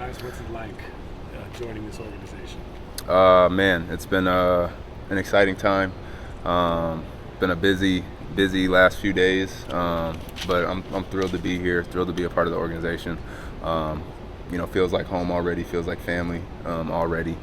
Tyus, what's it like joining this organization? Man, it's been an exciting time. Been a busy last few days, but I'm thrilled to be here. Thrilled to be a part of the organization. Feels like home already. Feels like family already.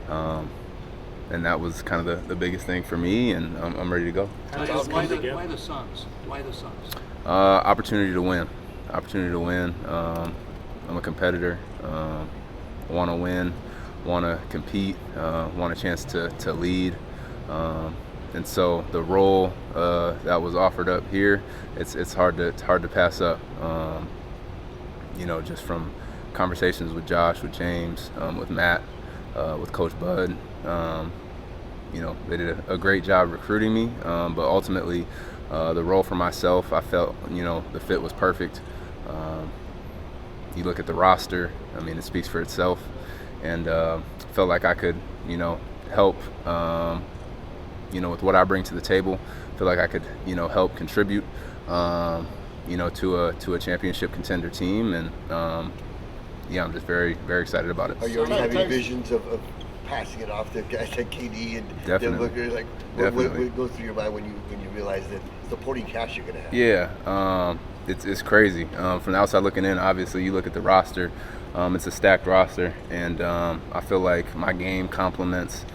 And that was kind of the biggest thing for me, and I'm ready to go. Why the Suns? Why the Suns? Opportunity to win. Opportunity to win. I'm a competitor. Want to win. Want to compete. Want a chance to lead. And so the role that was offered up here, it's hard to pass up. Just from conversations with Josh, with James, with Matt, with Coach Bud. They did a great job recruiting me, but ultimately the role for myself, I felt, the fit was perfect. You look at the roster, it speaks for itself, and felt like I could, help, with what I bring to the table. Feel like I could, help contribute, to a championship contender team, and I'm just very, very excited about it. Are you already having visions of passing it off to guys like KD and Devin? Like, what goes through your mind when you realize that supporting cast you're going to have? Yeah, it's crazy. From the outside looking in, obviously, you look at the roster. It's a stacked roster, and I feel like my game complements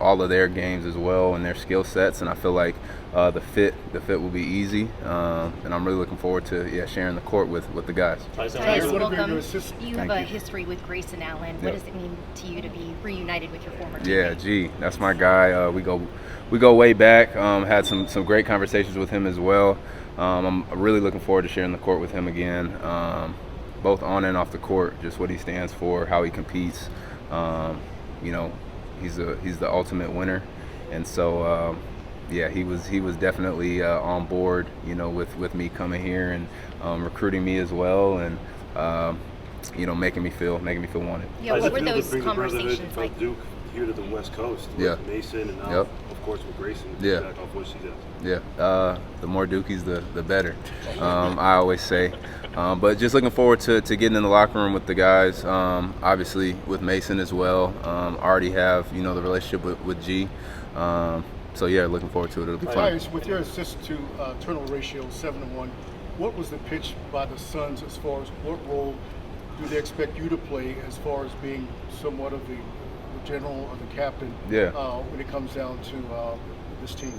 all of their games as well and their skill sets, and I feel like the fit will be easy, and I'm really looking forward to sharing the court with the guys. Tyus, welcome. You have a history with Grayson Allen. What does it mean to you to be reunited with your former teammate? Yeah, that's my guy. We go way back. Had some great conversations with him as well. I'm really looking forward to sharing the court with him again, both on and off the court. Just what he stands for, how he competes. He's the ultimate winner, and so he was definitely on board, with me coming here and recruiting me as well, and making me feel wanted. Yeah, what were those conversations like? Duke here to the West Coast. Yeah. Mason and now, of course, with Grayson. Yeah. Back off what she does. Yeah. The more Dukies, the better. I always say. But just looking forward to getting in the locker room with the guys. Obviously with Mason as well. Already have the relationship with G. Looking forward to it. It'll be fun. Tyus, with your assist to turnover ratio 7-1, what was the pitch by the Suns as far as what role do they expect you to play as far as being somewhat of the general or the captain? When it comes down to this team?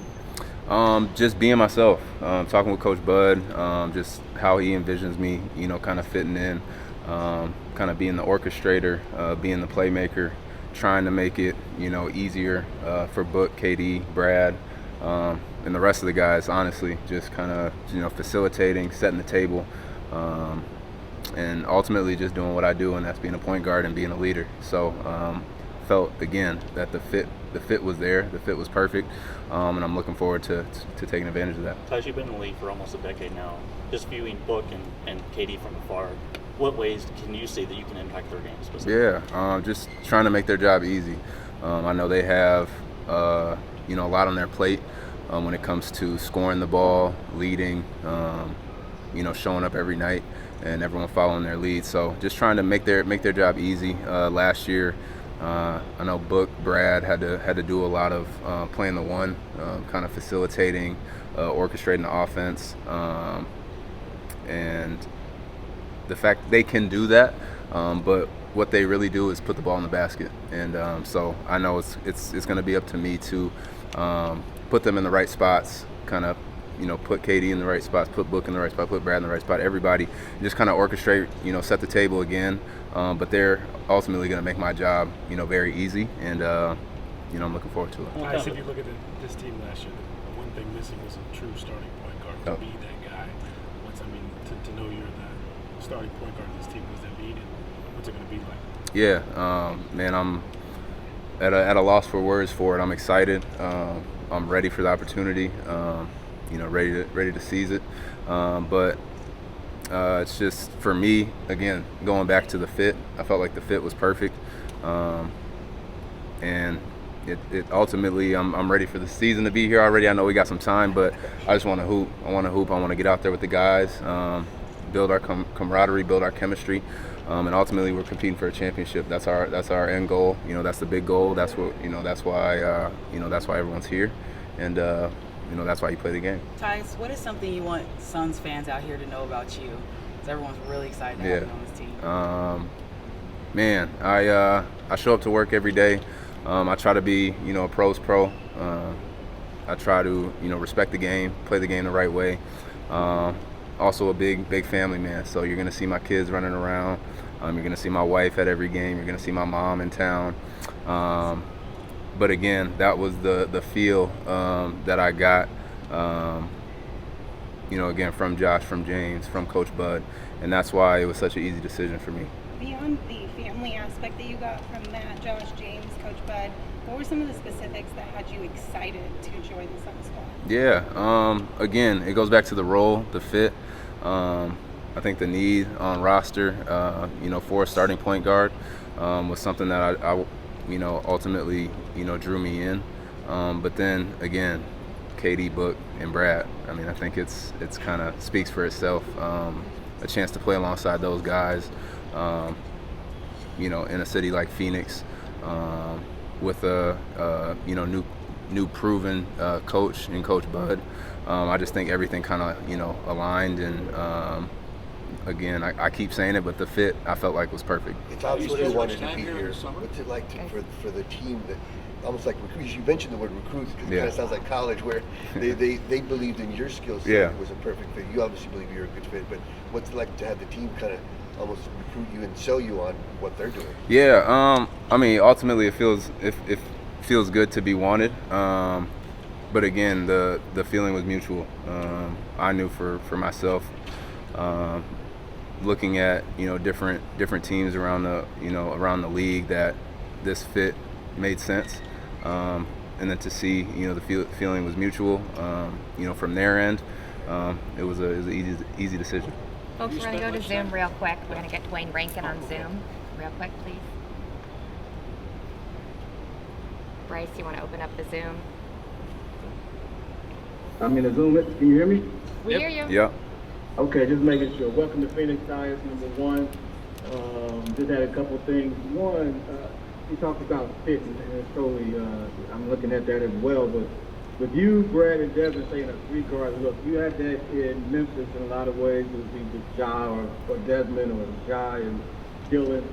Just being myself, talking with Coach Bud, just how he envisions me, kind of fitting in, kind of being the orchestrator, being the playmaker, trying to make it, easier for Book, KD, Brad, and the rest of the guys, honestly, just kind of, facilitating, setting the table, and ultimately just doing what I do, and that's being a point guard and being a leader. So felt, again, that the fit was there, the fit was perfect, and I'm looking forward to taking advantage of that. Tyus, you've been in the league for almost a decade now. Just viewing Book and KD from afar, what ways can you see that you can impact their game specifically? Yeah, just trying to make their job easy. I know they have a lot on their plate when it comes to scoring the ball, leading, showing up every night, and everyone following their lead. So just trying to make their job easy. Last year, I know Book, Brad had to do a lot of playing the one, kind of facilitating, orchestrating the offense, and the fact they can do that, but what they really do is put the ball in the basket, and so I know it's going to be up to me to put them in the right spots, kind of put KD in the right spots, put Book in the right spot, put Brad in the right spot, everybody, just kind of orchestrate, set the table again. But they're ultimately going to make my job, very easy, and I'm looking forward to it. Tyus, if you look at this team last year, the one thing missing was a true starting point guard to be that guy. To know you're the starting point guard of this team, was that needed? What's it going to be like? Yeah, man, I'm at a loss for words for it. I'm excited. I'm ready for the opportunity. Ready to seize it. But it's just, for me, again, going back to the fit, I felt like the fit was perfect. And it ultimately, I'm ready for the season to be here already. I know we got some time, but I just want to hoop. I want to get out there with the guys, build our camaraderie, build our chemistry, and ultimately we're competing for a championship. That's our end goal. That's the big goal. That's what that's why that's why everyone's here, and that's why you play the game. Tyus, what is something you want Suns fans out here to know about you? Because everyone's really excited to have you on this team. Man, I show up to work every day. I try to be a pro's pro. I try to respect the game, play the game the right way. Also a big family man, so you're gonna see my kids running around. You're gonna see my wife at every game. You're gonna see my mom in town. But again, that was the feel that I got. Again, from Josh, from James, from Coach Bud, and that's why it was such an easy decision for me. Beyond the family aspect that you got from Matt, Josh, James, Coach Bud, what were some of the specifics that had you excited to join the Suns squad? Yeah, again, it goes back to the role, the fit. I think the need on roster, for a starting point guard was something that I ultimately, drew me in. But then again, KD, Book, and Brad. I mean, I think it's kind of speaks for itself. A chance to play alongside those guys, in a city like Phoenix, with a new proven coach in Coach Bud. I just think everything kind of aligned, and again, I keep saying it, but the fit I felt like was perfect. It's obviously you wanted to be here. What's it like for the team that almost like recruits? You mentioned the word recruits because it kind of sounds like college, where they believed in your skill set was a perfect fit. You obviously believe you're a good fit, but what's it like to have the team kind of almost recruit you and sell you on what they're doing? Yeah, I mean, ultimately it feels good to be wanted. But again, the feeling was mutual. I knew for myself, looking at different teams around the league, that this fit made sense, and then to see the feeling was mutual. From their end, it was an easy decision. Folks, we're going to go to Zoom real quick. We're going to get Dwayne Rankin on Zoom real quick, please. Bryce, you want to open up the Zoom? I'm in the Zoom. Can you hear me? We hear you. Yeah. Okay, just making sure. Welcome to Phoenix, Tyus, number one. Just had a couple things. One, you talked about fit, and it's totally, I'm looking at that as well. But with you, Brad, and Devin saying a three-guard look, you had that in Memphis in a lot of ways. It would be just Ja or Desmond or Ja and Dylan.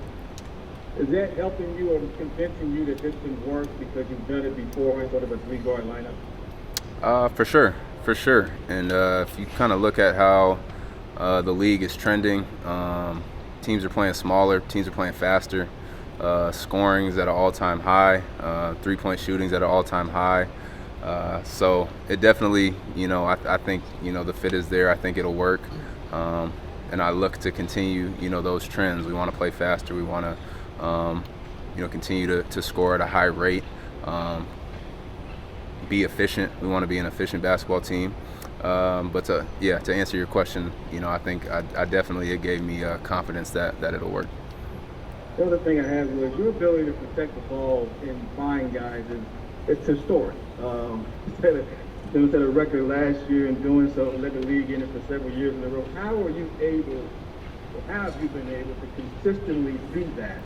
Is that helping you or convincing you that this can work because you've done it before in sort of a three-guard lineup? For sure. And if you kind of look at how the league is trending, teams are playing smaller, teams are playing faster, scoring is at an all-time high, three-point shooting is at an all-time high. So it definitely, I think, the fit is there. I think it'll work. And I look to continue, those trends. We want to play faster. We want to, continue to score at a high rate. Be efficient. We want to be an efficient basketball team. But to answer your question, I think I definitely, it gave me confidence that it'll work. The other thing I have was your ability to protect the ball and find guys it's historic. Set a record last year and doing so, led the league in it for several years in a row. How have you been able to consistently do that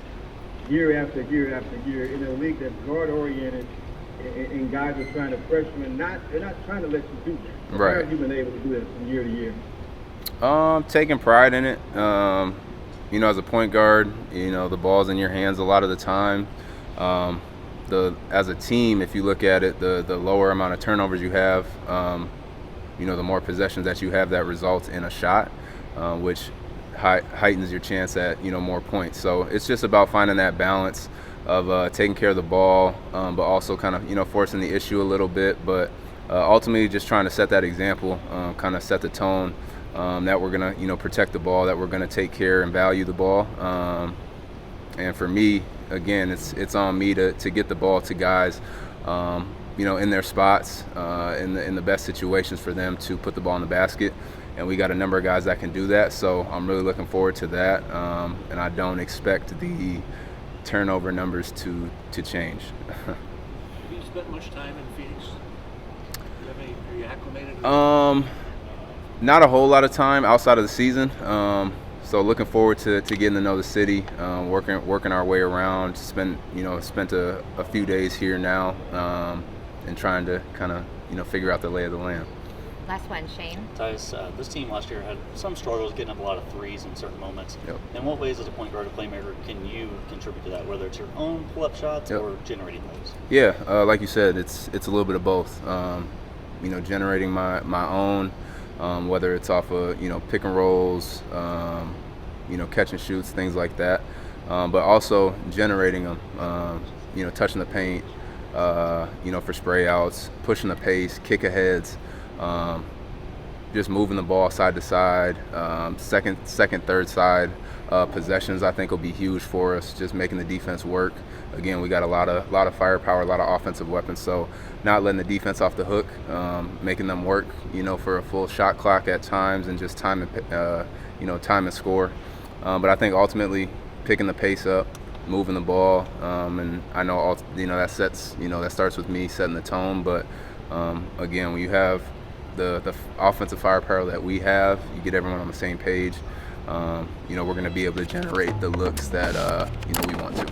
year after year after year in a league that's guard oriented and guys are trying to pressure you and they're not trying to let you do that? Right. How have you been able to do that from year to year? Taking pride in it. As a point guard, the ball's in your hands a lot of the time. As a team, if you look at it, the lower amount of turnovers you have, the more possessions that you have that results in a shot, which heightens your chance at more points. So it's just about finding that balance of taking care of the ball, but also kind of forcing the issue a little bit, but ultimately just trying to set that example, kind of set the tone that we're gonna protect the ball, that we're gonna take care and value the ball. And for me, again, it's on me to get the ball to guys, in their spots, in the best situations for them to put the ball in the basket. And we got a number of guys that can do that, so I'm really looking forward to that. And I don't expect the turnover numbers to change. Have you spent much time in Phoenix? Are you acclimated? Not a whole lot of time outside of the season. So looking forward to getting to know the city, working our way around. Spent a few days here now, and trying to kind of figure out the lay of the land. Last one, Shane. Tyus, this team last year had some struggles getting up a lot of threes in certain moments. Yep. In what ways, as a point guard or playmaker, can you contribute to that, whether it's your own pull-up shots or generating those? Yeah, like you said, it's a little bit of both. Generating my own, whether it's off of pick and rolls, catch and shoots, things like that. But also generating them, touching the paint, for spray outs, pushing the pace, kick aheads. Just moving the ball side to side, second, third side possessions I think will be huge for us. Just making the defense work. Again, we got a lot of firepower, a lot of offensive weapons. So not letting the defense off the hook, making them work, for a full shot clock at times, and just time and score. But I think ultimately picking the pace up, moving the ball, and I know that starts with me setting the tone. But again, when you have the offensive firepower that we have, you get everyone on the same page. We're going to be able to generate the looks that we want to.